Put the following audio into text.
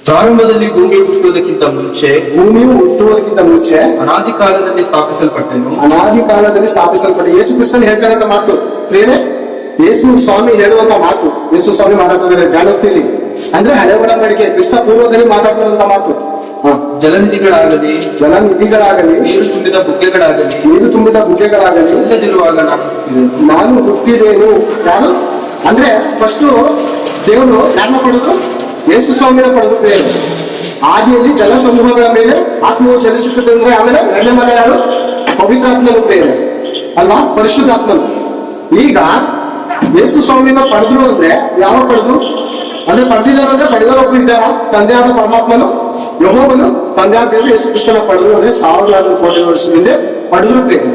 ಪ್ರಾರಂಭದಲ್ಲಿ ಭೂಮಿ ಹುಟ್ಟುವುದಕ್ಕಿಂತ ಮುಂಚೆ ಅನಾದಿ ಕಾಲದಲ್ಲಿ ಸ್ಥಾಪಿಸಲ್ಪಟ್ಟ ಯೇಸು ಕ್ರಿಸ್ತನ್ ಹೇಳ್ತಾರಂತ ಮಾತು ಪ್ರೇರೆ. ಯೇಸು ಸ್ವಾಮಿ ಹೇಳುವಂತ ಮಾತು, ಯೇಸು ಸ್ವಾಮಿ ಮಾತಾಡ್ತಿದ್ದಾರೆ ಜ್ಞಾನೋಕ್ತಿಯಲ್ಲಿ, ಅಂದ್ರೆ ಹಳೆ ಒಡಂಬಡಿಕೆ ಕ್ರಿಸ್ತ ಪೂರ್ವದಲ್ಲಿ ಮಾತಾಡ್ತಿರುವಂತ ಮಾತು. ಜಲನಿಧಿಗಳಾಗಲಿ ನೀರು ತುಂಬಿದ ಬುಗ್ಗೆಗಳಾಗಲಿ ಇಲ್ಲದಿರುವಾಗ ನಾನು ಹುಟ್ಟಿದೇನು. ಯಾರು ಅಂದ್ರೆ ಫಸ್ಟ್ ದೇವರು ಯಾರನ್ನ ಪಡೆದು? ಯೇಸು ಸ್ವಾಮಿನ ಪಡೆದು ಪ್ರೇರೆ. ಆದಿಯಲ್ಲಿ ಜಲ ಸಮೂಹಗಳ ಮೇಲೆ ಆತ್ಮವು ಚಲಿಸುತ್ತದೆ ಅಂದ್ರೆ ಆಮೇಲೆ ಎರಡನೇ ಮಗ ಯಾರು? ಪವಿತ್ರಾತ್ಮನು ಪ್ರೇರೆ ಅಲ್ವಾ, ಪರಿಶುದ್ಧಾತ್ಮನು. ಈಗ ಯೇಸು ಸ್ವಾಮಿನ ಪಡೆದ್ರು ಅಂದ್ರೆ ಯಾವಾಗ ಪಡೆದ್ರು ಅಂದ್ರೆ ಪಡೆದಿದ್ದಾರಂದ್ರೆ ಪಡೆದವರು ಒಬ್ಬರು ಇದ್ದಾರ? ತಂದೆಯಾದ ಪರಮಾತ್ಮನು ಯೆಹೋವನು ತಂದೆಯಾದ ದೇವರು ಯೇಸು ಕ್ರಿಸ್ತನ ಪಡೆದ್ರು ಅಂದ್ರೆ 1400 ಕೋಟಿ ವರ್ಷದ ಹಿಂದೆ ಪಡೆದ್ರು ಪ್ರೇರೆ.